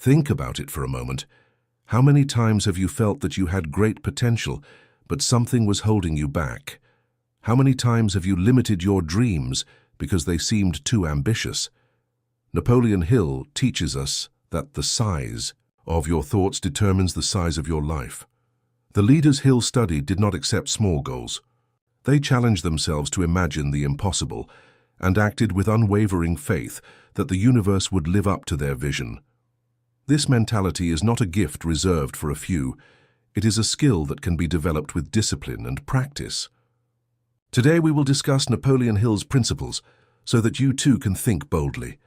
Think about it for a moment. How many times have you felt that you had great potential, but something was holding you back? How many times have you limited your dreams because they seemed too ambitious? Napoleon Hill teaches us that the size of your thoughts determines the size of your life. The leaders Hill studied did not accept small goals. They challenged themselves to imagine the impossible and acted with unwavering faith that the universe would live up to their vision. This mentality is not a gift reserved for a few. It is a skill that can be developed with discipline and practice. Today we will discuss Napoleon Hill's principles so that you too can think boldly,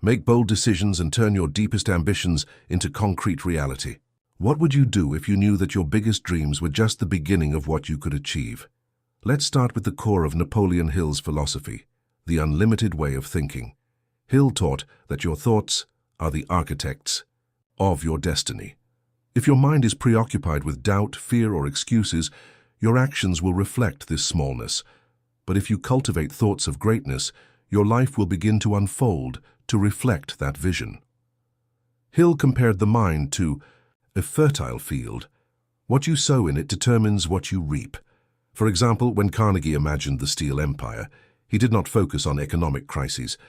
make bold decisions and turn your deepest ambitions into concrete reality. What would you do if you knew that your biggest dreams were just the beginning of what you could achieve? Let's start with the core of Napoleon Hill's philosophy, the unlimited way of thinking. Hill taught that your thoughts are the architects of your destiny. If your mind is preoccupied with doubt, fear, or excuses, your actions will reflect this smallness. But if you cultivate thoughts of greatness, your life will begin to unfold to reflect that vision. Hill compared the mind to a fertile field. What you sow in it determines what you reap. For example, when Carnegie imagined the steel empire, he did not focus on economic crises.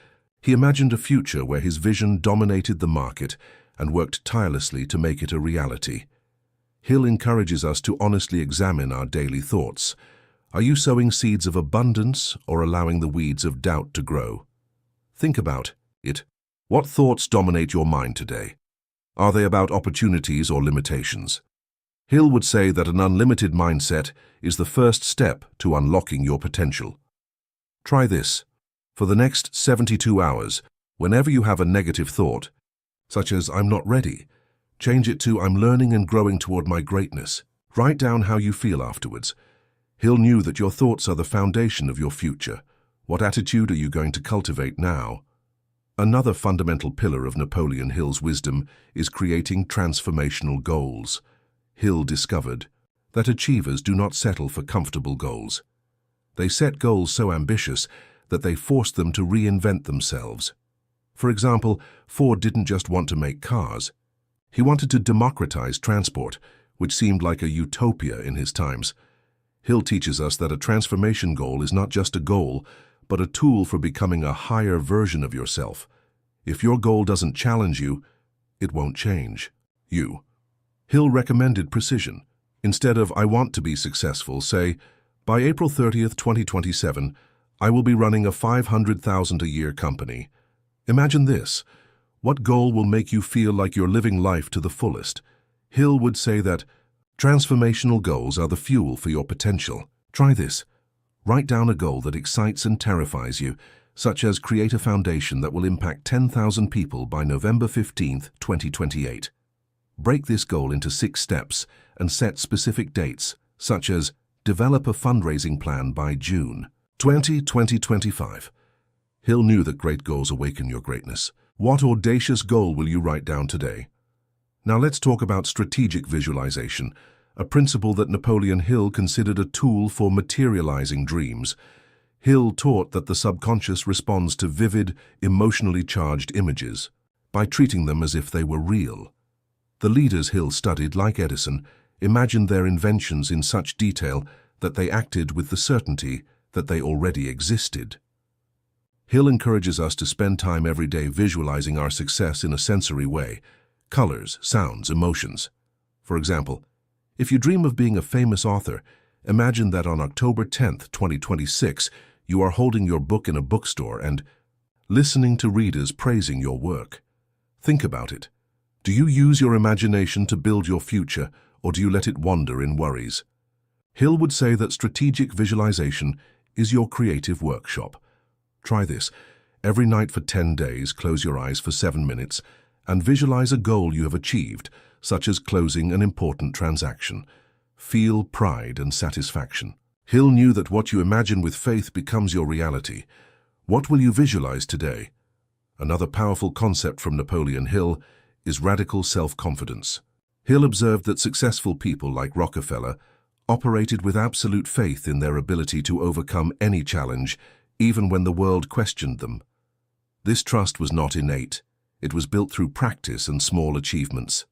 He imagined a future where his vision dominated the market and worked tirelessly to make it a reality. Hill encourages us to honestly examine our daily thoughts. Are you sowing seeds of abundance or allowing the weeds of doubt to grow? Think about it. What thoughts dominate your mind today? Are they about opportunities or limitations? Hill would say that an unlimited mindset is the first step to unlocking your potential. Try this. For the next 72 hours, whenever you have a negative thought, such as "I'm not ready," change it to "I'm learning and growing toward my greatness." Write down how you feel afterwards. Hill knew that your thoughts are the foundation of your future. What attitude are you going to cultivate now? Another fundamental pillar of Napoleon Hill's wisdom is creating transformational goals. Hill discovered that achievers do not settle for comfortable goals. They set goals so ambitious that they force them to reinvent themselves. For example, Ford didn't just want to make cars. He wanted to democratize transport, which seemed like a utopia in his times. Hill teaches us that a transformation goal is not just a goal, but a tool for becoming a higher version of yourself. If your goal doesn't challenge you, it won't change you. Hill recommended precision. Instead of "I want to be successful," say, "By April 30th, 2027, I will be running a $500,000 a year company." Imagine this. What goal will make you feel like you're living life to the fullest? Hill would say that transformational goals are the fuel for your potential. Try this. Write down a goal that excites and terrifies you, such as create a foundation that will impact 10,000 people by November 15th, 2028. Break this goal into 6 steps and set specific dates, such as develop a fundraising plan by June 2025. Hill knew that great goals awaken your greatness. What audacious goal will you write down today? Now let's talk about strategic visualization, a principle that Napoleon Hill considered a tool for materializing dreams. Hill taught that the subconscious responds to vivid, emotionally charged images by treating them as if they were real. The leaders Hill studied, like Edison, imagined their inventions in such detail that they acted with the certainty that they already existed. Hill encourages us to spend time every day visualizing our success in a sensory way: colors, sounds, emotions. For example, if you dream of being a famous author, imagine that on October 10th, 2026, you are holding your book in a bookstore and listening to readers praising your work. Think about it. Do you use your imagination to build your future, or do you let it wander in worries? Hill would say that strategic visualization is your creative workshop. Try this. Every night for 10 days, close your eyes for 7 minutes and visualize a goal you have achieved, such as closing an important transaction. Feel pride and satisfaction. Hill knew that what you imagine with faith becomes your reality. What will you visualize today? Another powerful concept from Napoleon Hill is radical self-confidence. Hill observed that successful people like Rockefeller operated with absolute faith in their ability to overcome any challenge, even when the world questioned them. This trust was not innate. It was built through practice and small achievements.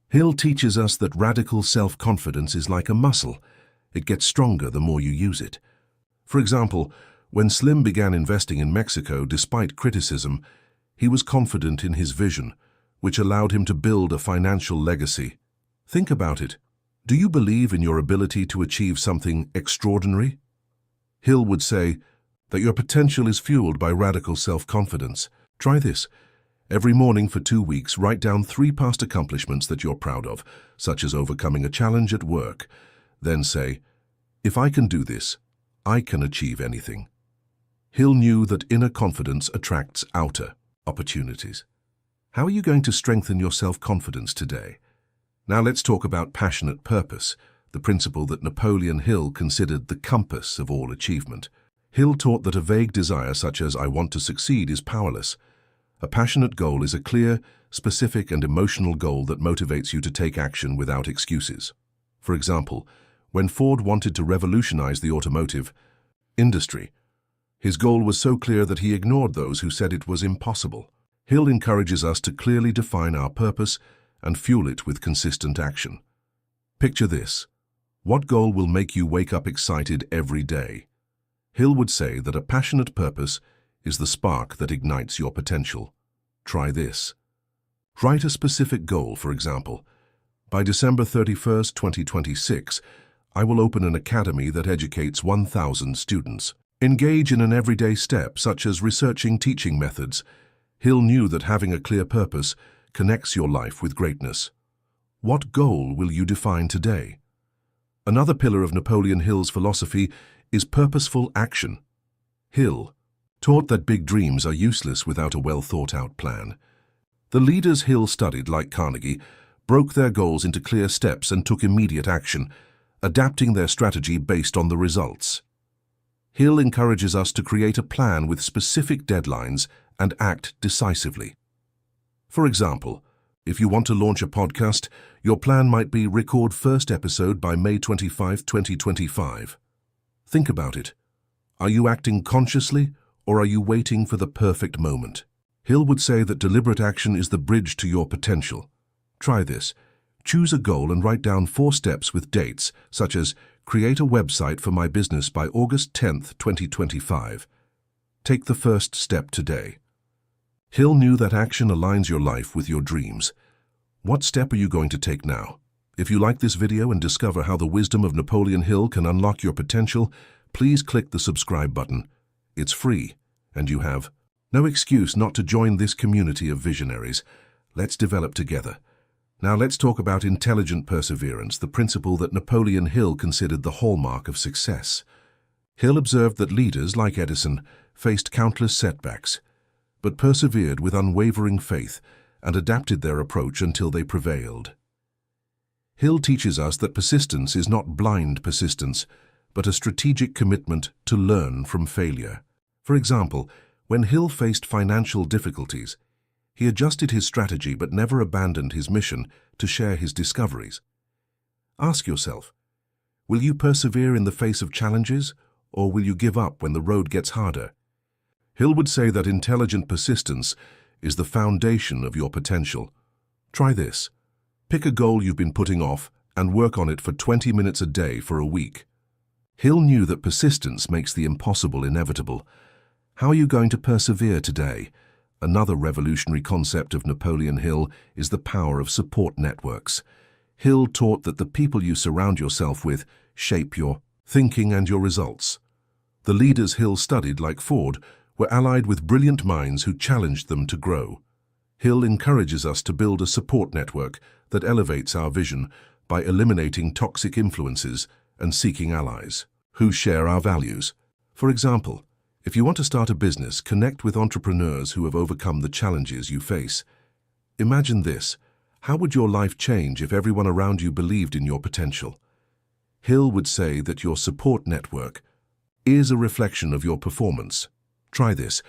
Hill teaches us that radical self-confidence is like a muscle. It gets stronger the more you use it. For example, when Slim began investing in Mexico despite criticism, he was confident in his vision, which allowed him to build a financial legacy. Think about it. Do you believe in your ability to achieve something extraordinary? Hill would say that your potential is fueled by radical self-confidence. Try this. Every morning for 2 weeks, write down 3 past accomplishments that you're proud of, such as overcoming a challenge at work. Then say, if I can do this, I can achieve anything. Hill knew that inner confidence attracts outer opportunities. How are you going to strengthen your self-confidence today? Now let's talk about passionate purpose, the principle that Napoleon Hill considered the compass of all achievement. Hill taught that a vague desire such as "I want to succeed" is powerless. A passionate goal is a clear, specific and emotional goal that motivates you to take action without excuses. For example, when Ford wanted to revolutionize the automotive industry, his goal was so clear that he ignored those who said it was impossible. Hill encourages us to clearly define our purpose and fuel it with consistent action. Picture this. What goal will make you wake up excited every day? Hill would say that a passionate purpose is the spark that ignites your potential. Try this. Write a specific goal, for example. By December 31st, 2026, I will open an academy that educates 1,000 students. Engage in an everyday step, such as researching teaching methods. Hill knew that having a clear purpose connects your life with greatness. What goal will you define today? Another pillar of Napoleon Hill's philosophy is purposeful action. Hill taught that big dreams are useless without a well-thought-out plan. The leaders Hill studied, like Carnegie, broke their goals into clear steps and took immediate action, adapting their strategy based on the results. Hill encourages us to create a plan with specific deadlines and act decisively. For example, if you want to launch a podcast, your plan might be record first episode by May 25, 2025. Think about it. Are you acting consciously or are you waiting for the perfect moment? Hill would say that deliberate action is the bridge to your potential. Try this. Choose a goal and write down 4 steps with dates, such as create a website for my business by August 10th, 2025. Take the first step today. Hill knew that action aligns your life with your dreams. What step are you going to take now? If you like this video and discover how the wisdom of Napoleon Hill can unlock your potential, please click the subscribe button. It's free, and you have no excuse not to join this community of visionaries. Let's develop together. Now let's talk about intelligent perseverance, the principle that Napoleon Hill considered the hallmark of success. Hill observed that leaders like Edison faced countless setbacks, but persevered with unwavering faith and adapted their approach until they prevailed. Hill teaches us that persistence is not blind persistence, but a strategic commitment to learn from failure. For example, when Hill faced financial difficulties, he adjusted his strategy but never abandoned his mission to share his discoveries. Ask yourself, will you persevere in the face of challenges, or will you give up when the road gets harder? Hill would say that intelligent persistence is the foundation of your potential. Try this. Pick a goal you've been putting off and work on it for 20 minutes a day for a week. Hill knew that persistence makes the impossible inevitable. How are you going to persevere today? Another revolutionary concept of Napoleon Hill is the power of support networks. Hill taught that the people you surround yourself with shape your thinking and your results. The leaders Hill studied, like Ford, were allied with brilliant minds who challenged them to grow. Hill encourages us to build a support network that elevates our vision by eliminating toxic influences and seeking allies who share our values. For example, if you want to start a business, connect with entrepreneurs who have overcome the challenges you face. Imagine this. How would your life change if everyone around you believed in your potential? Hill would say that your support network is a reflection of your performance. Try this.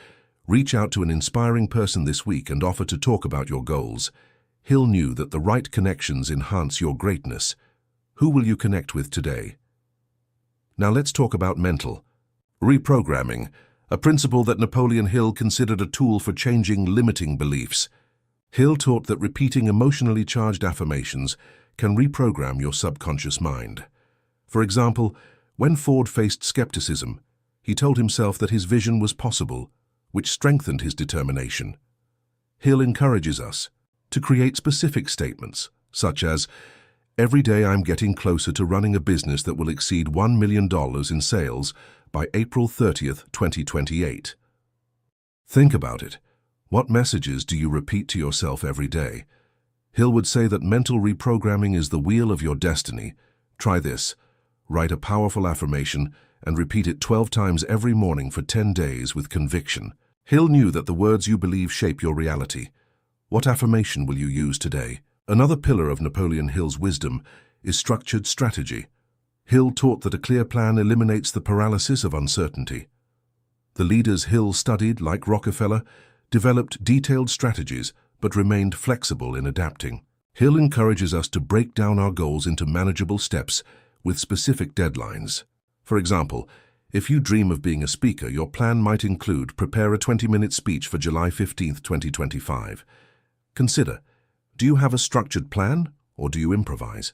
Reach out to an inspiring person this week and offer to talk about your goals. Hill knew that the right connections enhance your greatness. Who will you connect with today? Now let's talk about mental reprogramming, a principle that Napoleon Hill considered a tool for changing limiting beliefs. Hill taught that repeating emotionally charged affirmations can reprogram your subconscious mind. For example, when Ford faced skepticism, he told himself that his vision was possible, which strengthened his determination. Hill encourages us to create specific statements, such as, "Every day I'm getting closer to running a business that will exceed $1 million in sales by April 30th, 2028. Think about it. What messages do you repeat to yourself every day? Hill would say that mental reprogramming is the wheel of your destiny. Try this. Write a powerful affirmation and repeat it 12 times every morning for 10 days with conviction. Hill knew that the words you believe shape your reality. What affirmation will you use today? Another pillar of Napoleon Hill's wisdom is structured strategy. Hill taught that a clear plan eliminates the paralysis of uncertainty. The leaders Hill studied, like Rockefeller, developed detailed strategies but remained flexible in adapting. Hill encourages us to break down our goals into manageable steps with specific deadlines. For example, if you dream of being a speaker, your plan might include prepare a 20-minute speech for July 15th, 2025. Consider, do you have a structured plan or do you improvise?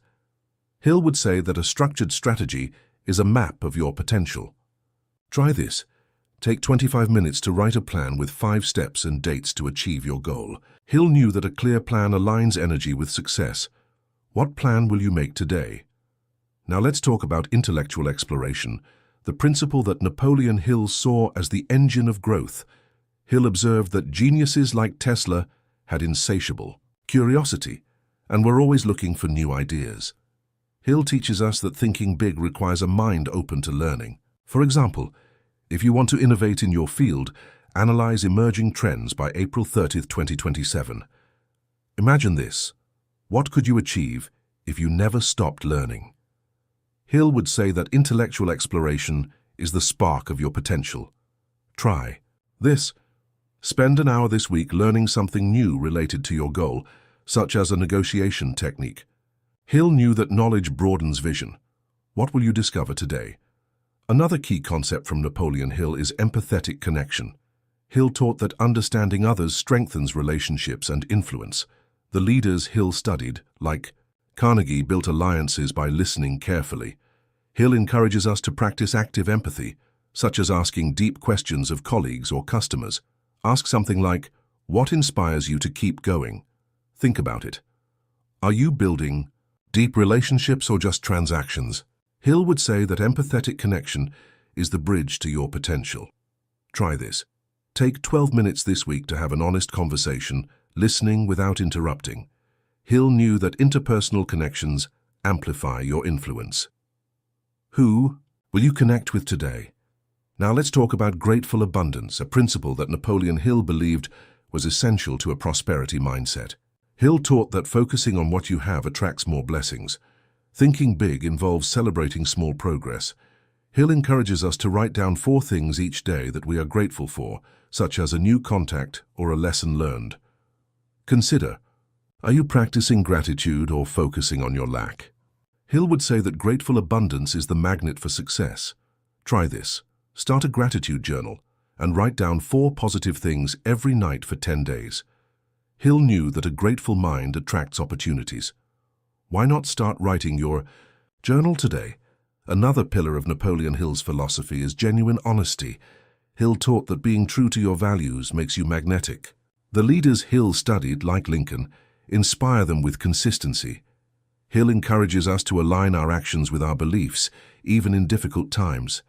Hill would say that a structured strategy is a map of your potential. Try this. Take 25 minutes to write a plan with 5 steps and dates to achieve your goal. Hill knew that a clear plan aligns energy with success. What plan will you make today? Now let's talk about intellectual exploration, the principle that Napoleon Hill saw as the engine of growth. Hill observed that geniuses like Tesla had insatiable curiosity and were always looking for new ideas. Hill teaches us that thinking big requires a mind open to learning. For example, if you want to innovate in your field, analyze emerging trends by April 30th, 2027. Imagine this. What could you achieve if you never stopped learning? Hill would say that intellectual exploration is the spark of your potential. Try this. Spend an hour this week learning something new related to your goal, such as a negotiation technique. Hill knew that knowledge broadens vision. What will you discover today? Another key concept from Napoleon Hill is empathetic connection. Hill taught that understanding others strengthens relationships and influence. The leaders Hill studied, like Carnegie, built alliances by listening carefully. Hill encourages us to practice active empathy, such as asking deep questions of colleagues or customers. Ask something like, what inspires you to keep going? Think about it. Are you building deep relationships or just transactions? Hill would say that empathetic connection is the bridge to your potential. Try this. Take 12 minutes this week to have an honest conversation, listening without interrupting. Hill knew that interpersonal connections amplify your influence. Who will you connect with today? Now let's talk about grateful abundance, a principle that Napoleon Hill believed was essential to a prosperity mindset. Hill taught that focusing on what you have attracts more blessings. Thinking big involves celebrating small progress. Hill encourages us to write down 4 things each day that we are grateful for, such as a new contact or a lesson learned. Consider, are you practicing gratitude or focusing on your lack? Hill would say that grateful abundance is the magnet for success. Try this. Start a gratitude journal and write down 4 positive things every night for 10 days. Hill knew that a grateful mind attracts opportunities. Why not start writing your journal today? Another pillar of Napoleon Hill's philosophy is genuine honesty. Hill taught that being true to your values makes you magnetic. The leaders Hill studied, like Lincoln, inspire them with consistency. Hill encourages us to align our actions with our beliefs, even in difficult times.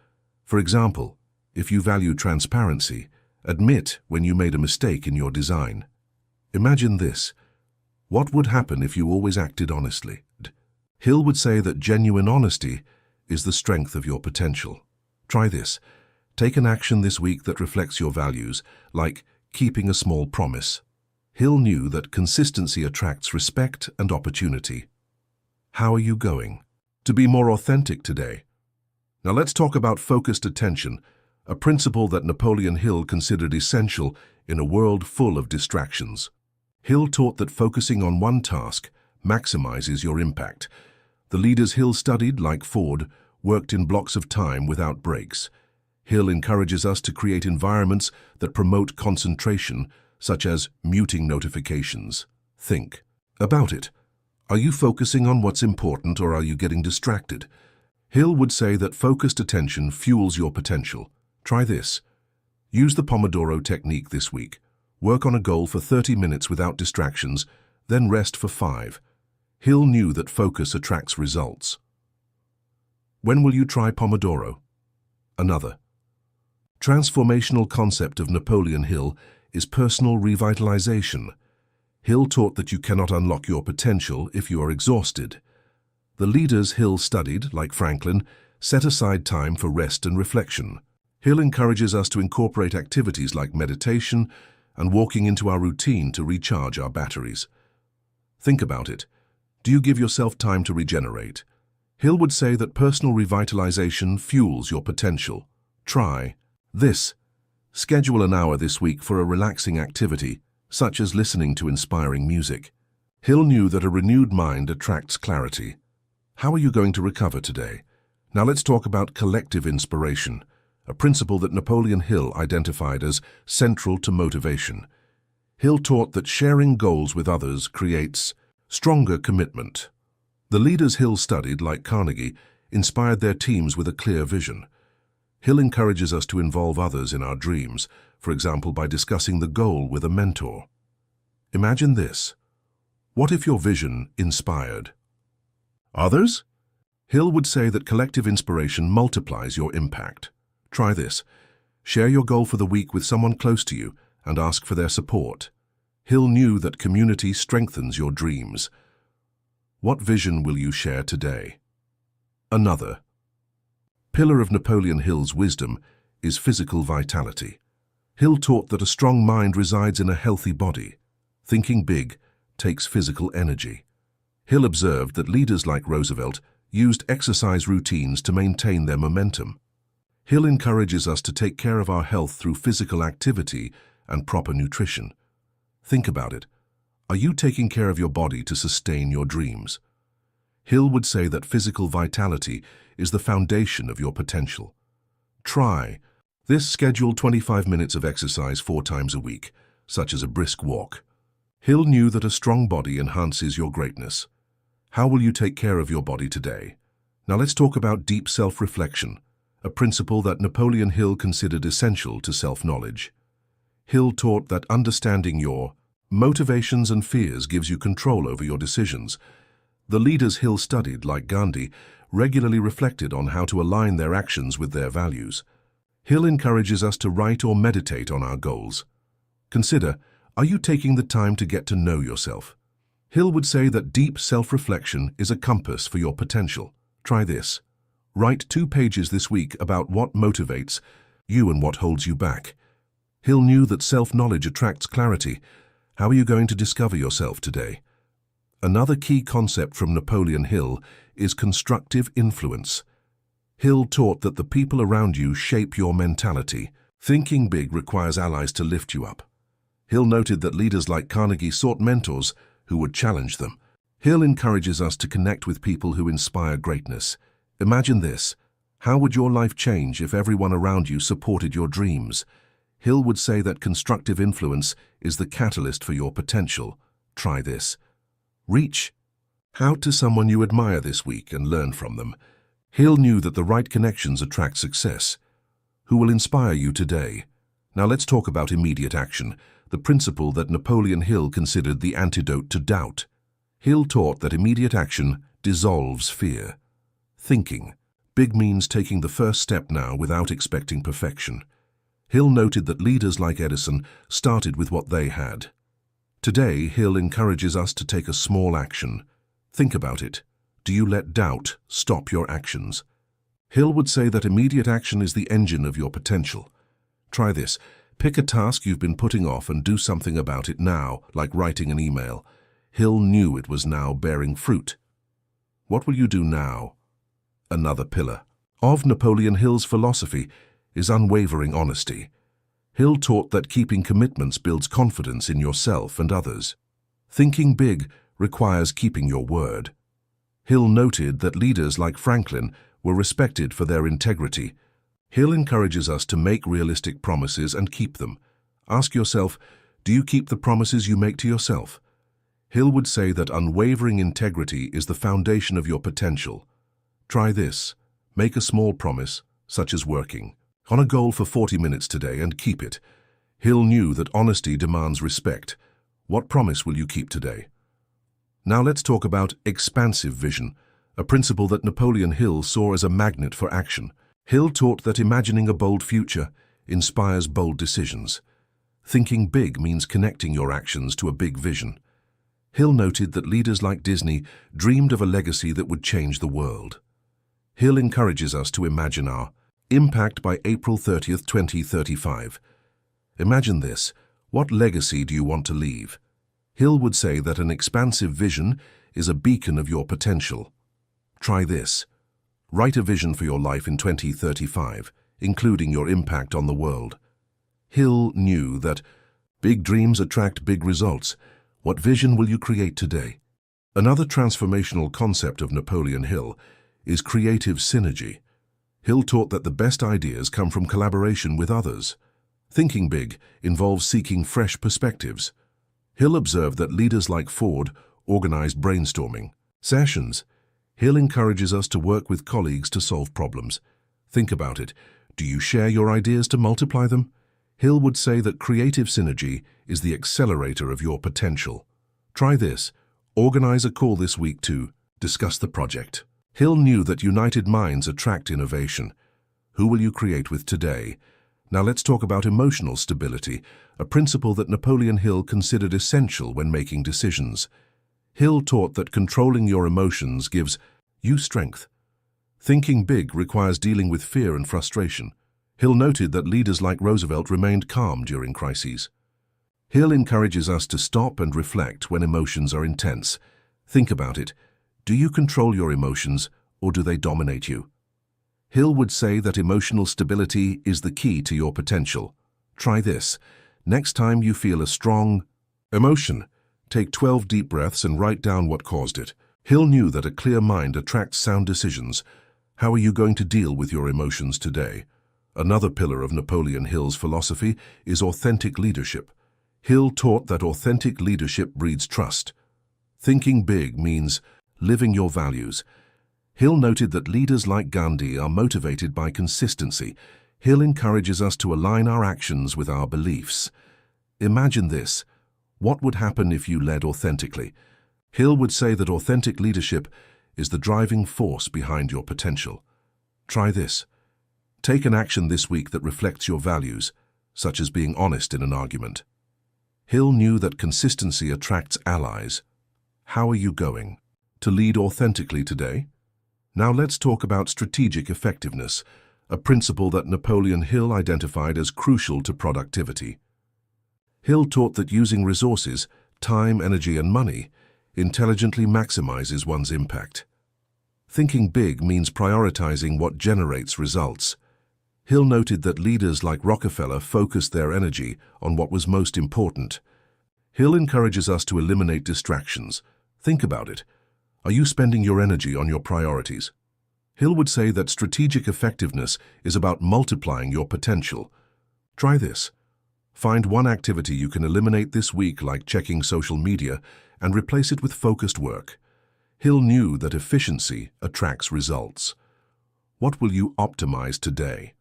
For example, if you value transparency, admit when you made a mistake in your design. Imagine this. What would happen if you always acted honestly? Hill would say that genuine honesty is the strength of your potential. Try this. Take an action this week that reflects your values, like keeping a small promise. Hill knew that consistency attracts respect and opportunity. How are you going to be more authentic today? Now let's talk about focused attention, a principle that Napoleon Hill considered essential in a world full of distractions. Hill taught that focusing on one task maximizes your impact. The leaders Hill studied, like Ford, worked in blocks of time without breaks. Hill encourages us to create environments that promote concentration, such as muting notifications. Think about it. Are you focusing on what's important or are you getting distracted? Hill would say that focused attention fuels your potential. Try this. Use the Pomodoro technique this week. Work on a goal for 30 minutes without distractions, then rest for 5. Hill knew that focus attracts results. When will you try Pomodoro? Another transformational concept of Napoleon Hill is personal revitalization. Hill taught that you cannot unlock your potential if you are exhausted. The leaders Hill studied, like Franklin, set aside time for rest and reflection. Hill encourages us to incorporate activities like meditation and walking into our routine to recharge our batteries. Think about it. Do you give yourself time to regenerate? Hill would say that personal revitalization fuels your potential. Try this. Schedule an hour this week for a relaxing activity, such as listening to inspiring music. Hill knew that a renewed mind attracts clarity. How are you going to recover today? Now let's talk about collective inspiration, a principle that Napoleon Hill identified as central to motivation. Hill taught that sharing goals with others creates stronger commitment. The leaders Hill studied, like Carnegie, inspired their teams with a clear vision. Hill encourages us to involve others in our dreams, for example by discussing the goal with a mentor. Imagine this. What if your vision inspired others? Hill would say that collective inspiration multiplies your impact. Try this. Share your goal for the week with someone close to you and ask for their support. Hill knew that community strengthens your dreams. What vision will you share today? Another pillar of Napoleon Hill's wisdom is physical vitality. Hill taught that a strong mind resides in a healthy body. Thinking big takes physical energy. Hill observed that leaders like Roosevelt used exercise routines to maintain their momentum. Hill encourages us to take care of our health through physical activity and proper nutrition. Think about it. Are you taking care of your body to sustain your dreams? Hill would say that physical vitality is the foundation of your potential. Try this. Schedule 25 minutes of exercise 4 times a week, such as a brisk walk. Hill knew that a strong body enhances your greatness. How will you take care of your body today? Now let's talk about deep self-reflection, a principle that Napoleon Hill considered essential to self-knowledge. Hill taught that understanding your motivations and fears gives you control over your decisions. The leaders Hill studied, like Gandhi, regularly reflected on how to align their actions with their values. Hill encourages us to write or meditate on our goals. Consider, are you taking the time to get to know yourself? Hill would say that deep self-reflection is a compass for your potential. Try this. Write 2 pages this week about what motivates you and what holds you back. Hill knew that self-knowledge attracts clarity. How are you going to discover yourself today? Another key concept from Napoleon Hill is constructive influence. Hill taught that the people around you shape your mentality. Thinking big requires allies to lift you up. Hill noted that leaders like Carnegie sought mentors who would challenge them. Hill encourages us to connect with people who inspire greatness. Imagine this. How would your life change if everyone around you supported your dreams? Hill would say that constructive influence is the catalyst for your potential. Try this. Reach out to someone you admire this week and learn from them. Hill knew that the right connections attract success. Who will inspire you today? Now let's talk about immediate action, the principle that Napoleon Hill considered the antidote to doubt. Hill taught that immediate action dissolves fear. Thinking big means taking the first step now without expecting perfection. Hill noted that leaders like Edison started with what they had. Today, Hill encourages us to take a small action. Think about it. Do you let doubt stop your actions? Hill would say that immediate action is the engine of your potential. Try this. Pick a task you've been putting off and do something about it now, like writing an email. Hill knew it was now bearing fruit. What will you do now? Another pillar of Napoleon Hill's philosophy is unwavering honesty. Hill taught that keeping commitments builds confidence in yourself and others. Thinking big requires keeping your word. Hill noted that leaders like Franklin were respected for their integrity. Hill encourages us to make realistic promises and keep them. Ask yourself, do you keep the promises you make to yourself? Hill would say that unwavering integrity is the foundation of your potential. Try this. Make a small promise, such as working on a goal for 40 minutes today, and keep it. Hill knew that honesty demands respect. What promise will you keep today? Now let's talk about expansive vision, a principle that Napoleon Hill saw as a magnet for action. Hill taught that imagining a bold future inspires bold decisions. Thinking big means connecting your actions to a big vision. Hill noted that leaders like Disney dreamed of a legacy that would change the world. Hill encourages us to imagine our impact by April 30th, 2035. Imagine this. What legacy do you want to leave? Hill would say that an expansive vision is a beacon of your potential. Try this. Write a vision for your life in 2035, including your impact on the world. Hill knew that big dreams attract big results. What vision will you create today? Another transformational concept of Napoleon Hill is creative synergy. Hill taught that the best ideas come from collaboration with others. Thinking big involves seeking fresh perspectives. Hill observed that leaders like Ford organized brainstorming sessions. Hill encourages us to work with colleagues to solve problems. Think about it. Do you share your ideas to multiply them? Hill would say that creative synergy is the accelerator of your potential. Try this. Organize a call this week to discuss the project. Hill knew that united minds attract innovation. Who will you create with today? Now let's talk about emotional stability, a principle that Napoleon Hill considered essential when making decisions. Hill taught that controlling your emotions gives you strength. Thinking big requires dealing with fear and frustration. Hill noted that leaders like Roosevelt remained calm during crises. Hill encourages us to stop and reflect when emotions are intense. Think about it. Do you control your emotions, or do they dominate you? Hill would say that emotional stability is the key to your potential. Try this. Next time you feel a strong emotion, take 12 deep breaths and write down what caused it. Hill knew that a clear mind attracts sound decisions. How are you going to deal with your emotions today? Another pillar of Napoleon Hill's philosophy is authentic leadership. Hill taught that authentic leadership breeds trust. Thinking big means living your values. Hill noted that leaders like Gandhi are motivated by consistency. Hill encourages us to align our actions with our beliefs. Imagine this. What would happen if you led authentically? Hill would say that authentic leadership is the driving force behind your potential. Try this. Take an action this week that reflects your values, such as being honest in an argument. Hill knew that consistency attracts allies. How are you going to lead authentically today? Now let's talk about strategic effectiveness, a principle that Napoleon Hill identified as crucial to productivity. Hill taught that using resources, time, energy, and money intelligently maximizes one's impact. Thinking big means prioritizing what generates results. Hill noted that leaders like Rockefeller focused their energy on what was most important. Hill encourages us to eliminate distractions. Think about it. Are you spending your energy on your priorities? Hill would say that strategic effectiveness is about multiplying your potential. Try this. Find one activity you can eliminate this week, like checking social media, and replace it with focused work. Hill knew that efficiency attracts results. What will you optimize today?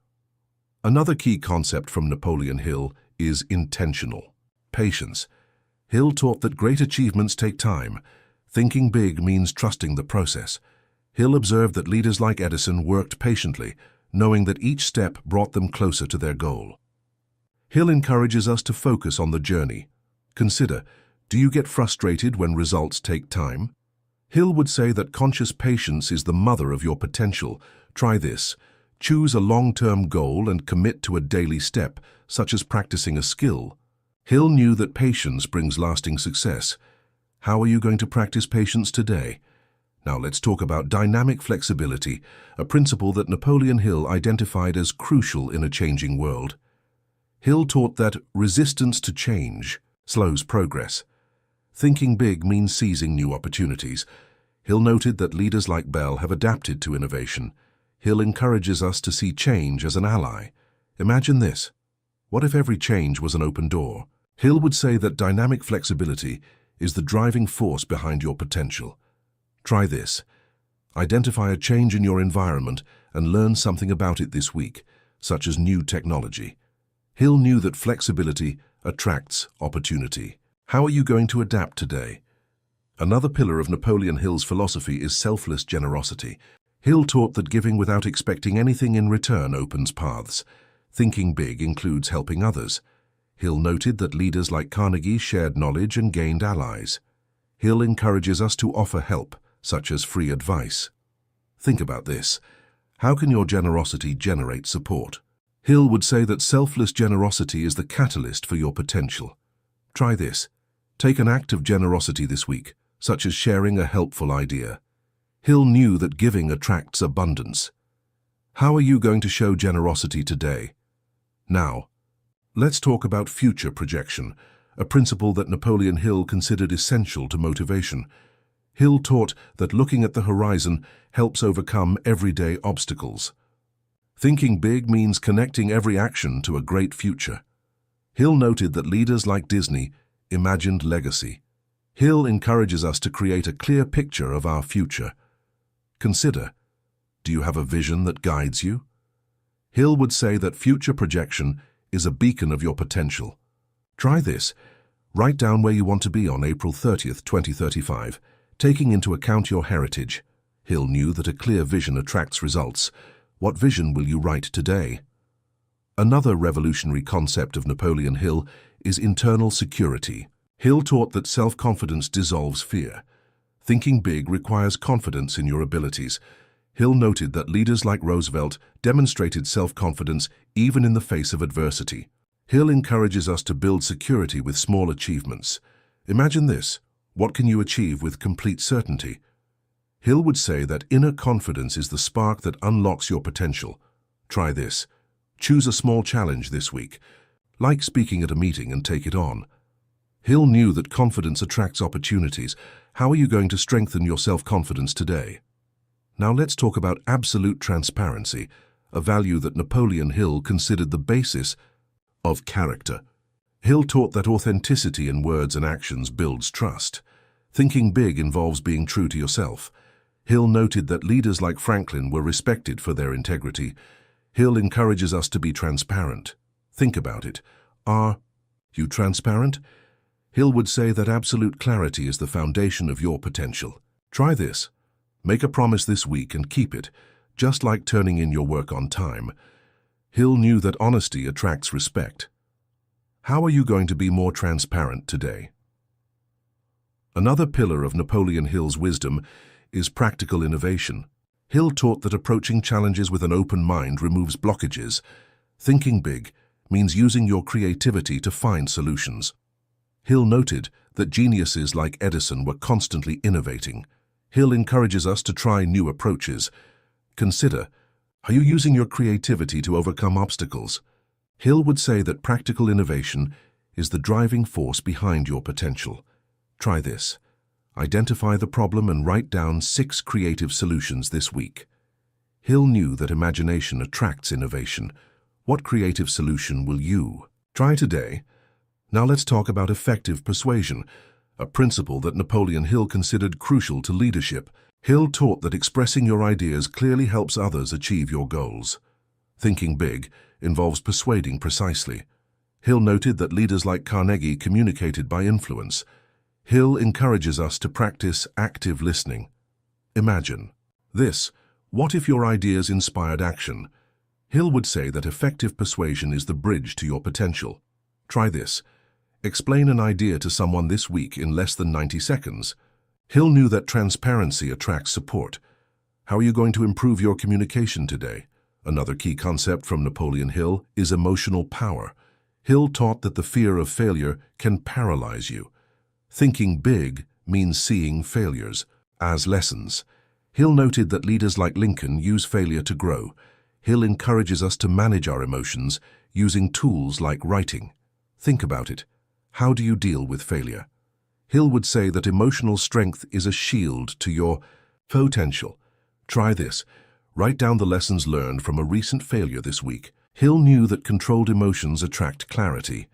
Another key concept from Napoleon Hill is intentional patience. Hill taught that great achievements take time. Thinking big means trusting the process. Hill observed that leaders like Edison worked patiently, knowing that each step brought them closer to their goal. Hill encourages us to focus on the journey. Consider, do you get frustrated when results take time? Hill would say that conscious patience is the mother of your potential. Try this. Choose a long-term goal and commit to a daily step, such as practicing a skill. Hill knew that patience brings lasting success. How are you going to practice patience today? Now let's talk about dynamic flexibility, a principle that Napoleon Hill identified as crucial in a changing world. Hill taught that resistance to change slows progress. Thinking big means seizing new opportunities. Hill noted that leaders like Bell have adapted to innovation. Hill encourages us to see change as an ally. Imagine this. What if every change was an open door? Hill would say that dynamic flexibility is the driving force behind your potential. Try this. Identify a change in your environment and learn something about it this week, such as new technology. Hill knew that flexibility attracts opportunity. How are you going to adapt today? Another pillar of Napoleon Hill's philosophy is selfless generosity. Hill taught that giving without expecting anything in return opens paths. Thinking big includes helping others. Hill noted that leaders like Carnegie shared knowledge and gained allies. Hill encourages us to offer help, such as free advice. Think about this. How can your generosity generate support? Hill would say that selfless generosity is the catalyst for your potential. Try this. Take an act of generosity this week, such as sharing a helpful idea. Hill knew that giving attracts abundance. How are you going to show generosity today? Now, let's talk about future projection, a principle that Napoleon Hill considered essential to motivation. Hill taught that looking at the horizon helps overcome everyday obstacles. Thinking big means connecting every action to a great future. Hill noted that leaders like Disney imagined legacy. Hill encourages us to create a clear picture of our future. Consider, do you have a vision that guides you? Hill would say that future projection is a beacon of your potential. Try this. Write down where you want to be on April 30th, 2035, taking into account your heritage. Hill knew that a clear vision attracts results. What vision will you write today? Another revolutionary concept of Napoleon Hill is internal security. Hill taught that self-confidence dissolves fear. Thinking big requires confidence in your abilities. Hill noted that leaders like Roosevelt demonstrated self-confidence even in the face of adversity. Hill encourages us to build security with small achievements. Imagine this. What can you achieve with complete certainty? Hill would say that inner confidence is the spark that unlocks your potential. Try this. Choose a small challenge this week, like speaking at a meeting, and take it on. Hill knew that confidence attracts opportunities. How are you going to strengthen your self-confidence today? Now let's talk about absolute transparency, a value that Napoleon Hill considered the basis of character. Hill taught that authenticity in words and actions builds trust. Thinking big involves being true to yourself. Hill noted that leaders like Franklin were respected for their integrity. Hill encourages us to be transparent. Think about it. Are you transparent? Hill would say that absolute clarity is the foundation of your potential. Try this. Make a promise this week and keep it, just like turning in your work on time. Hill knew that honesty attracts respect. How are you going to be more transparent today? Another pillar of Napoleon Hill's wisdom is practical innovation. Hill taught that approaching challenges with an open mind removes blockages. Thinking big means using your creativity to find solutions. Hill noted that geniuses like Edison were constantly innovating. Hill encourages us to try new approaches. Consider, are you using your creativity to overcome obstacles? Hill would say that practical innovation is the driving force behind your potential. Try this. Identify the problem and write down 6 creative solutions this week. Hill knew that imagination attracts innovation. What creative solution will you try today? Now let's talk about effective persuasion, a principle that Napoleon Hill considered crucial to leadership. Hill taught that expressing your ideas clearly helps others achieve your goals. Thinking big involves persuading precisely. Hill noted that leaders like Carnegie communicated by influence. Hill encourages us to practice active listening. Imagine this. What if your ideas inspired action? Hill would say that effective persuasion is the bridge to your potential. Try this. Explain an idea to someone this week in less than 90 seconds. Hill knew that transparency attracts support. How are you going to improve your communication today? Another key concept from Napoleon Hill is emotional power. Hill taught that the fear of failure can paralyze you. Thinking big means seeing failures as lessons. Hill noted that leaders like Lincoln use failure to grow. Hill encourages us to manage our emotions using tools like writing. Think about it. How do you deal with failure? Hill would say that emotional strength is a shield to your potential. Try this. Write down the lessons learned from a recent failure this week. Hill knew that controlled emotions attract clarity.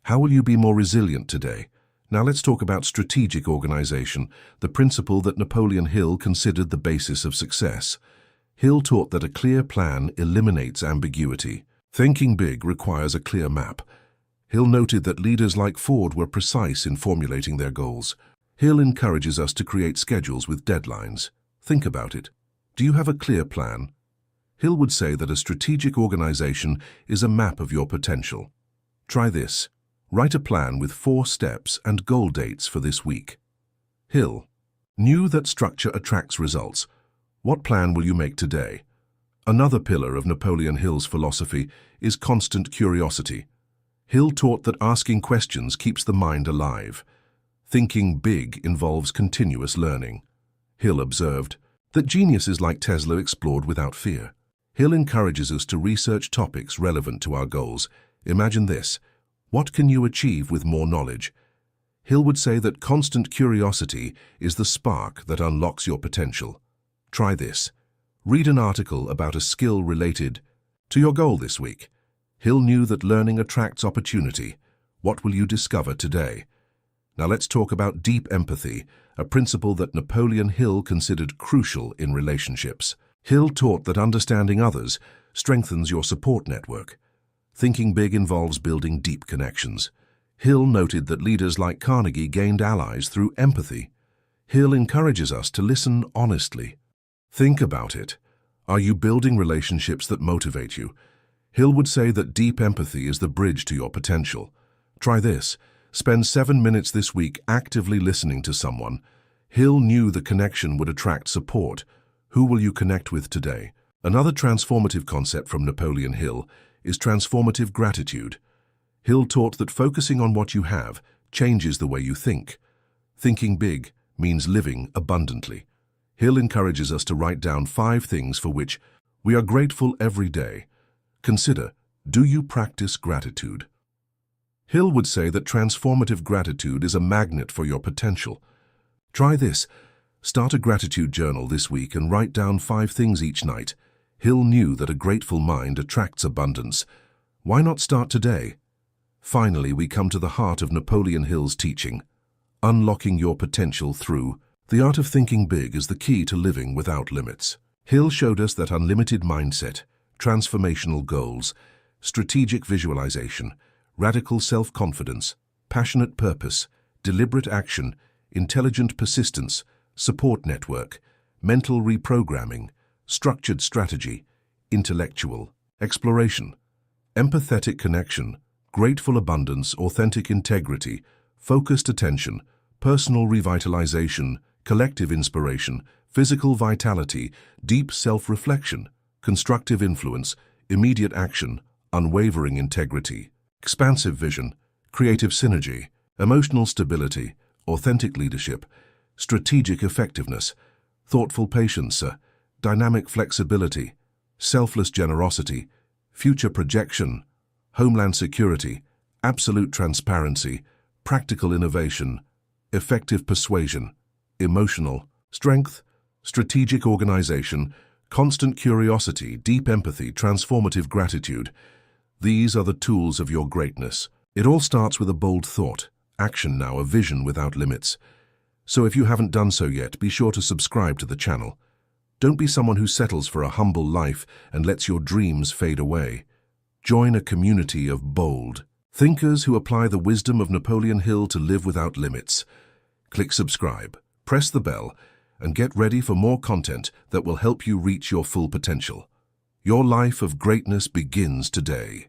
How will you be more resilient today? Now let's talk about strategic organization, the principle that Napoleon Hill considered the basis of success. Hill taught that a clear plan eliminates ambiguity. Thinking big requires a clear map. Hill noted that leaders like Ford were precise in formulating their goals. Hill encourages us to create schedules with deadlines. Think about it. Do you have a clear plan? Hill would say that a strategic organization is a map of your potential. Try this. Write a plan with 4 steps and goal dates for this week. Hill knew that structure attracts results. What plan will you make today? Another pillar of Napoleon Hill's philosophy is constant curiosity. Hill taught that asking questions keeps the mind alive. Thinking big involves continuous learning. Hill observed that geniuses like Tesla explored without fear. Hill encourages us to research topics relevant to our goals. Imagine this. What can you achieve with more knowledge? Hill would say that constant curiosity is the spark that unlocks your potential. Try this. Read an article about a skill related to your goal this week. Hill knew that learning attracts opportunity. What will you discover today? Now let's talk about deep empathy, a principle that Napoleon Hill considered crucial in relationships. Hill taught that understanding others strengthens your support network. Thinking big involves building deep connections. Hill noted that leaders like Carnegie gained allies through empathy. Hill encourages us to listen honestly. Think about it. Are you building relationships that motivate you? Hill would say that deep empathy is the bridge to your potential. Try this. Spend 7 minutes this week actively listening to someone. Hill knew the connection would attract support. Who will you connect with today? Another transformative concept from Napoleon Hill is transformative gratitude. Hill taught that focusing on what you have changes the way you think. Thinking big means living abundantly. Hill encourages us to write down 5 things for which we are grateful every day. Consider, do you practice gratitude? Hill would say that transformative gratitude is a magnet for your potential. Try this. Start a gratitude journal this week and write down 5 things each night. Hill knew that a grateful mind attracts abundance. Why not start today? Finally, we come to the heart of Napoleon Hill's teaching. Unlocking your potential through the art of thinking big is the key to living without limits. Hill showed us that unlimited mindset, transformational goals, strategic visualization, radical self-confidence, passionate purpose, deliberate action, intelligent persistence, support network, mental reprogramming, structured strategy, intellectual exploration, empathetic connection, grateful abundance, authentic integrity, focused attention, personal revitalization, collective inspiration, physical vitality, deep self-reflection, constructive influence, immediate action, unwavering integrity, expansive vision, creative synergy, emotional stability, authentic leadership, strategic effectiveness, thoughtful patience, dynamic flexibility, selfless generosity, future projection, homeland security, absolute transparency, practical innovation, effective persuasion, emotional strength, strategic organization, constant curiosity, deep empathy, transformative gratitude. These are the tools of your greatness. It all starts with a bold thought. Action now, a vision without limits. So if you haven't done so yet, be sure to subscribe to the channel. Don't be someone who settles for a humble life and lets your dreams fade away. Join a community of bold thinkers who apply the wisdom of Napoleon Hill to live without limits. Click subscribe, press the bell, and get ready for more content that will help you reach your full potential. Your life of greatness begins today.